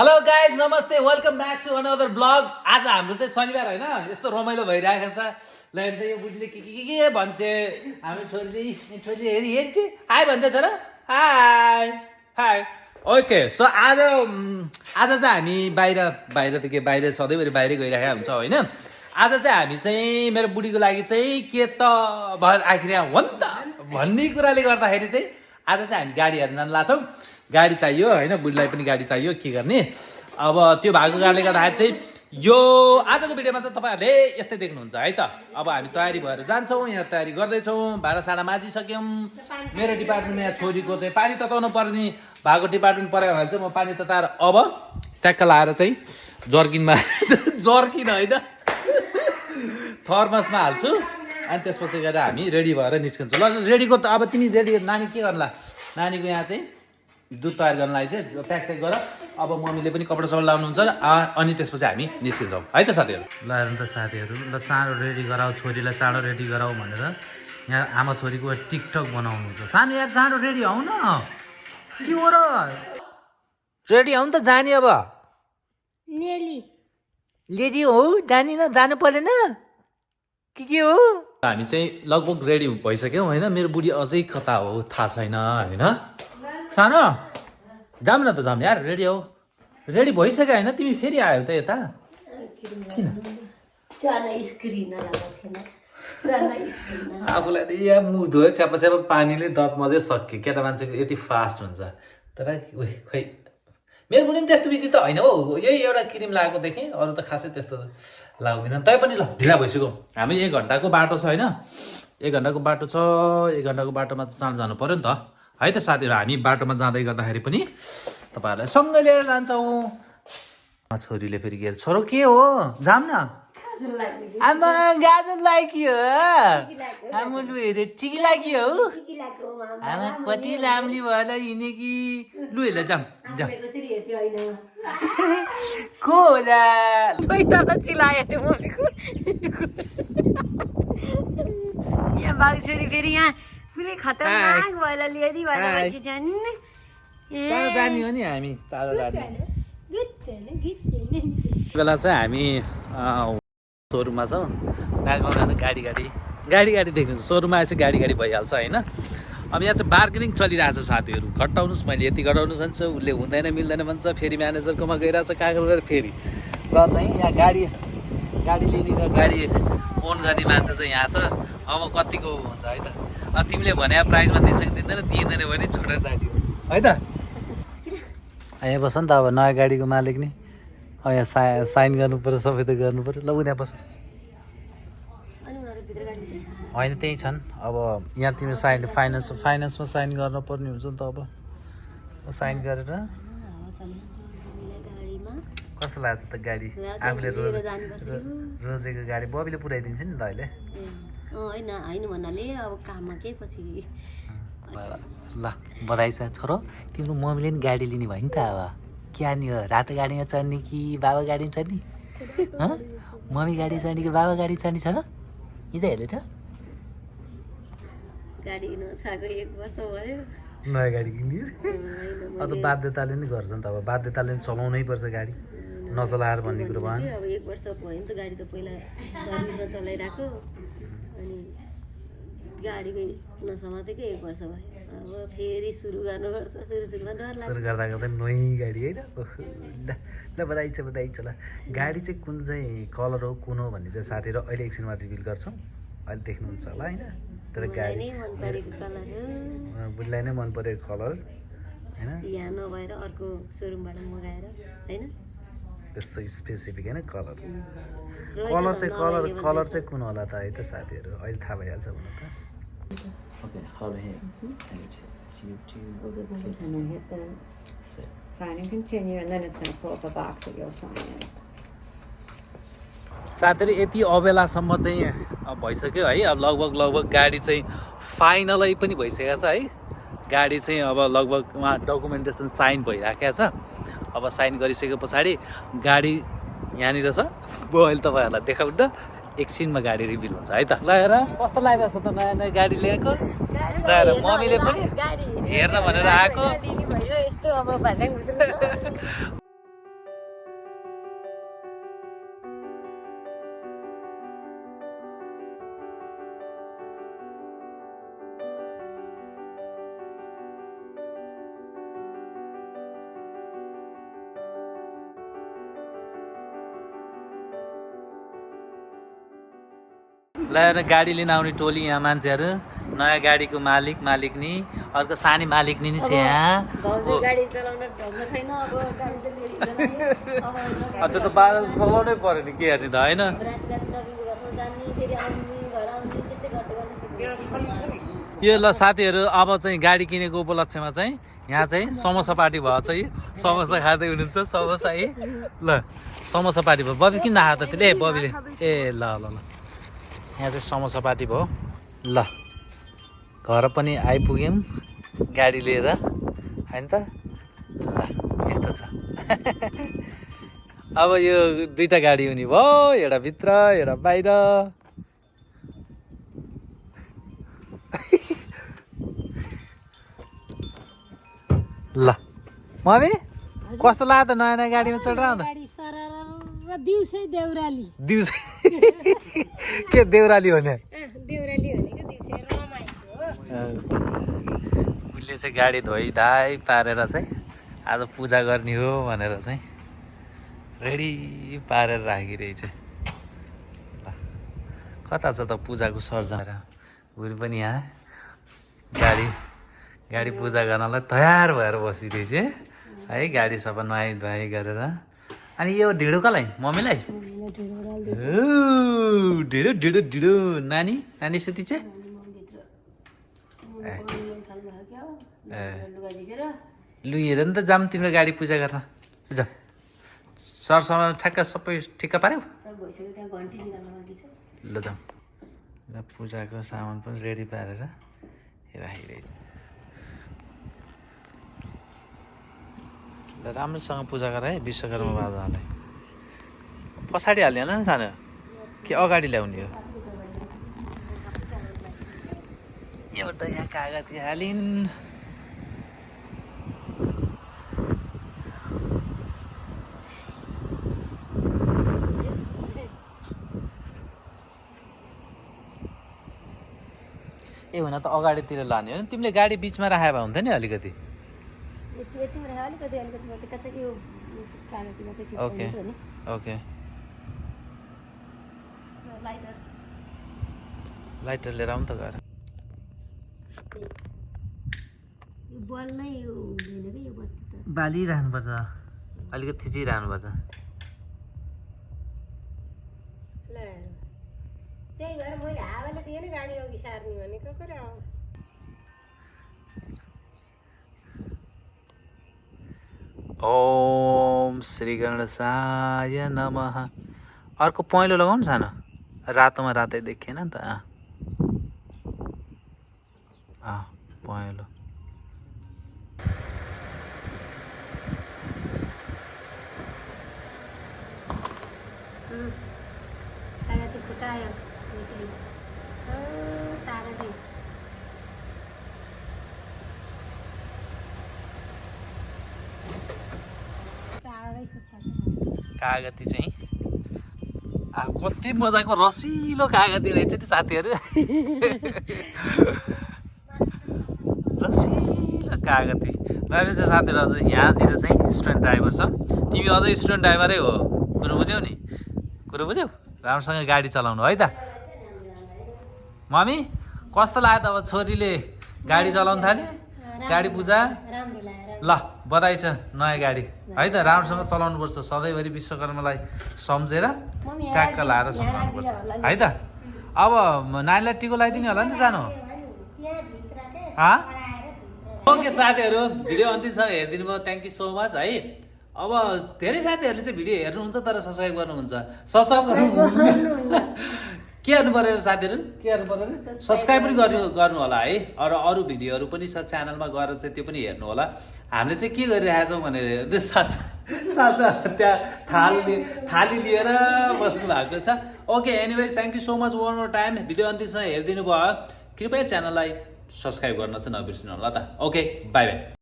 Hello guys नमस्ते welcome back to another blog. आज हाम्रो चाहिँ शनिबार होइन, यस्तो रमाइलो भइरहेको छ। ल हेर्दै यो बुढीले के भन्छ, हाम्रो छोरीले हेरी हेरी चाहिँ हाई भन्छ छोरा, हाई हाई। ओके सो आज चाहिँ हामी बाहिर त के बाहिर सधैँभरि बाहिरै गइरहेको हुन्छ होइन। आज चाहिँ हामी चाहिँ मेरो बुढीको लागि चाहिँ के त आखिर हो नि त भन्ने कुराले गर्दाखेरि चाहिँ आज चाहिँ हामी गाडी हेर्न जान लाग्छौँ। गाडी चाहियो होइन, बुढीलाई पनि गाडी चाहियो, के गर्ने। अब त्यो भएको कारणले गर्दाखेरि चाहिँ यो आजको भिडियोमा चाहिँ तपाईँहरूले यस्तै देख्नुहुन्छ है त। अब हामी तयारी भएर जान्छौँ, यहाँ तयारी गर्दैछौँ, भाँडासाँडा माझिसक्यौँ। मेरो डिपार्टमेन्टमा यहाँ छोरीको चाहिँ पानी तताउनु पर्ने भएको डिपार्टमेन्ट पऱ्यो भने चाहिँ म पानी तताएर अब ट्याक्क लाएर चाहिँ जर्किनमा जर्किन होइन थर्मसमा हाल्छु। अनि त्यसपछि गएर हामी रेडी भएर निस्किन्छौँ। ल रेडीको त अब तिमी रेडी, नानी के गर्ला, नानीको यहाँ चाहिँ दुध तयार गर्नलाई चाहिँ प्याक गर। अब मम्मीले पनि कपडा सपडा लाउनुहुन्छ अनि त्यसपछि हामी निस्किन्छौँ है त साथीहरू। ल हेर्नु त साथीहरू, ल चाँडो रेडी गराऊ, छोरीलाई चाँडो रेडी गराऊ भनेर यहाँ आमा छोरीको टिकटक बनाउनु छ। सानो यार चाँडो रेडी आउन, के हो र रेडी आउनु त जाने। अब लेडी हो जानी न, जानु परेन के हो। हामी चाहिँ लगभग रेडी भइसक्यौँ होइन। मेरो बुढी अझै कता हो थाहा छैन होइन। सानो जाऊँ न त, जाऊँ यार, रेडी हो, रेडी भइसक्यो होइन। तिमी फेरि आयो त यता किन? आफूलाई त यहाँ मुख धोयो च्यापा च्यापा पानीले दाँत मजै सक्यो। केटा मान्छेको यति फास्ट हुन्छ तर खोइ मेरो बुढी पनि त्यस्तो विधि त होइन हो। यही एउटा क्रिम लगाएको देखेँ, अरू त खासै त्यस्तो लाउँदिनँ। तै पनि ल ढिला भइसक्यो, हामी 1 घन्टाको बाटो छ होइन। 1 घन्टाको बाटो छ, 1 घन्टाको बाटोमा चाँडो जानु पऱ्यो नि त है त साथीहरू। हामी बाटोमा जाँदै गर्दाखेरि पनि तपाईँहरूलाई सँगै लिएर जान्छौँ। छोरीले फेरि के छोरो के हो जाऊँ न। आमा गाजर लाग्यो, आमा लु हेरे ठिकै लाग्यो हौ। आमा कति राम्री भएर हिँडे कि। लु हेर जाऊँ जाऊँ को होला चिलायो मम्मीको यहाँ बागेश्वरी फेरि यहाँ पुरै खतरनाक भएर ल्याइदिई भनेपछि झन् टाढो जाने हो नि हामी, टाढो जाने बेला चाहिँ हामी सोरुममा छौँ। ब्याकग्राउन्डमा गाडी देख्नु, सोरुममा आएपछि गाडी भइहाल्छ होइन। अब यहाँ चाहिँ बार्गेनिङ चलिरहेछ साथीहरू। घटाउनुहोस्, मैले यति घटाउनु भन्छ, उसले हुँदैन मिल्दैन भन्छ, फेरि म्यानेजरकोमा गइरहेछ कागज फेरि। र चाहिँ यहाँ गाडी लिने र गाडी ओन गर्ने मान्छे चाहिँ यहाँ छ। अब कतिको हुन्छ है त। तिमीले भने प्राइजमा दिन्छ कि दिँदैन भने छोडेर जाने हो है त। यहाँ बस नि त, अब नयाँ गाडीको मालिक नि। अब यहाँ साइन गर्नु पऱ्यो, सबै त गर्नु पऱ्यो। ल उनीहरू बस होइन त्यही छन्। अब यहाँ तिमी फाइनेन्समा साइन गर्नु पर्ने हुन्छ नि त। अब साइन गरेर कस्तो लाग्छ त गाडी, आफूले रोजेको गाडी बबीले पुऱ्याइदिन्छ नि त अहिले। होइन भन्नाले अब काममा के पछि। ल बधाई छ छोरो, तिम्रो मम्मीले नि गाडी लिने भयो नि त। अब क्या नि हो, रातो गाडीमा चढ्ने कि बाबा गाडीमा चढ्ने? मम्मी गाडी चढ्ने कि बाबा गाडी चढ्ने छ र? यता हेर्दै छ। गाडी नछाएको 1 वर्ष भयो, नयाँ गाडी किन्यो। अब त बाध्यताले नै गर्छ नि त। अब बाध्यताले पनि चलाउनै पर्छ गाडी, नचलाएर भन्ने कुरो भयो। अब 1 वर्ष भयो नि त गाडी त। पहिला सर्भिसमा चलाइरहेको, अनि गाडीको नसामा त के 1 वर्ष भयो। अब फेरि सुरु गर्नुपर्छ। सुरुमा डर लाग्छ। सुरु गर्दा नयाँ गाडी होइन। ल बधाई छ ल। गाडी चाहिँ कुन चाहिँ कलर हो, कुन हो भन्ने चाहिँ साथीहरू अहिले एकछिनमा रिभिल गर्छौँ। अहिले देख्नुहुन्छ होला होइन। तर गाडी मन परेको कलर हो, बुढीलाई नै मन परेको कलर होइन। यहाँ नभएर अर्को सोरुमबाट मगाएर होइन, त्यस्तो स्पेसिफिक होइन कलर चाहिँ कुन होला त है त साथीहरू, अहिले थाहा भइहाल्छ भन्नु त। Okay, hold it here. Sign and continue, and then it's going to pull up a box that you'll sign in. साथीहरू यति अबेलासम्म चाहिँ भइसक्यो है। अब लगभग गाडी चाहिँ फाइनलै पनि भइसकेको छ है। गाडी चाहिँ अब लगभग उहाँ डकुमेन्टेसन साइन भइराखेको छ। अब साइन गरिसके पछाडि गाडी यहाँनिर छ। म अहिले तपाईँहरूलाई देखाउँ त, एकछिनमा गाडी रिभिल हुन्छ है त। ल हेर कस्तो लागिरहेको छ त नयाँ गाडी ल्याएको। मम्मीले पनि हेर्न भनेर आएको। ल हेर गाडी लिन आउने टोली यहाँ मान्छेहरू नयाँ गाडीको मालिकनी अर्को सानी मालिकनी नि छ यहाँ भाउजू गाडी चलाउन ढङ्ग छैन अब गाडी त लिएर हिँड्दैन। त्यो त बाजा चलाउनै पर्यो नि के हेर्ने त होइन रात रात नवीनको घरमा जाने फेरि आउने घर आउने त्यस्तै गर्दै गर्दै यो ल साथीहरू अब चाहिँ गाडी किनेको उपलक्ष्यमा चाहिँ यहाँ चाहिँ समोसा पार्टी भएको छ यी समोसा खाँदै हुनुहुन्छ समोसा है ल समोसा पार्टी भयो बबी किन नखा त त्यसले ए बबीले ए ल ल ल यहाँ चाहिँ समोसा पार्टी भयो ल घर पनि आइपुग्यौँ गाडी लिएर होइन त ल यस्तो छ अब यो दुईवटा गाडी हुने भयो एउटा भित्र एउटा बाहिर ल मम्मी कस्तो लाग्यो त नयाँ नयाँ गाडीमा चढेर आउँदा दिउँसै देउराली दिउँसै के देउराली हो नि देउराली भनेको दिउँसै रमाइलो उसले चाहिँ गाडी धोइधाइ पारेर चाहिँ आज पूजा गर्ने हो भनेर चाहिँ रेडी पारेर राखिरहेछ ल कता छ त पूजाको सरजार उनी पनि यहाँ गाडी पूजा गर्नलाई तयार भएर बसिरहेछ है गाडी सबै नुहाइ धुवाइ गरेर अनि यो ढिँडो कसलाई मम्मीलाई ढिँडो ढिँडो ढिँडो नानी सुति चाहिँ लु हेर नि त जाऊँ तिम्रो गाडी पूजा गर्न जा सरसँग ठ्याक्क सबै ठिक्क पार्यौ ल जाउँ ल पूजाको सामान पनि रेडी पारेर राखिरहेछ ल राम्रोसँग पूजा गर है विश्वकर्मा बाबालाई पछाडि हाल्ने होला नि सानो कि अगाडि ल्याउने हो एउटा यहाँ कागती हालिन् ए हुन त अगाडितिर लाने हो नि तिमीले गाडी बिचमा राखे भए हुन्थ्यो नि अलिकति ओके ओके लाइटर लिएर आउँ त गएर बालिरहनुपर्छ अलिकति थिचिरहनुपर्छ त्यही भएर मैले हावाले दिएँ नि गाडी अघि सार्ने भनेको कुरा हो ओम श्री गणेशाय नमः अर्को पहेँलो लगाउनु सानो रातोमा रातै देखिएन नि त पहेँलो कागती चाहिँ कति मजाको रसिलो कागती रहेछ नि साथीहरू रसिलो कागती मैले चाहिँ साथीहरू अझ यहाँतिर चाहिँ स्टुडेन्ट ड्राइभर छ तिमी अझै स्टुडेन्ट ड्राइभरै हो कुरो बुझ्यौ नि कुरो बुझ्यौ राम्रोसँग गाडी चलाउनु है त मम्मी कस्तो लाग्यो त अब छोरीले गाडी चलाउनु थाल्यो गाडी पूजा ल बधाई छ नयाँ गाडी है त राम्रोसँग चलाउनुपर्छ सधैँभरि विश्वकर्मालाई सम्झेर ट्याक्क लाएर सम्झाउनुपर्छ है त अब नानीलाई टिको लगाइदिने होला नि सानो ओके साथीहरू भिडियो अन्तिम छ हेरिदिनु भयो थ्याङ्क यू सो मच है अब धेरै साथीहरूले चाहिँ भिडियो हेर्नुहुन्छ तर सब्सक्राइब गर्नुहुन्छ के गर्नु पर्यो साथीहरू के गर्नु पर्यो सब्सक्राइब पनि गर्नु होला है अरू भिडियोहरू पनि छ च्यानलमा गएर चाहिँ त्यो पनि हेर्नु होला हामीले चाहिँ के गरिरहेका छौँ भनेर सासा त्यहाँ थाली लिएर बस्नु भएको छ okay anyways thank you so much one more time video अन्तिमसँग हेरिदिनु भयो कृपया च्यानललाई सब्सक्राइब गर्न चाहिँ नबिर्सिनु होला त ओके बाई बाई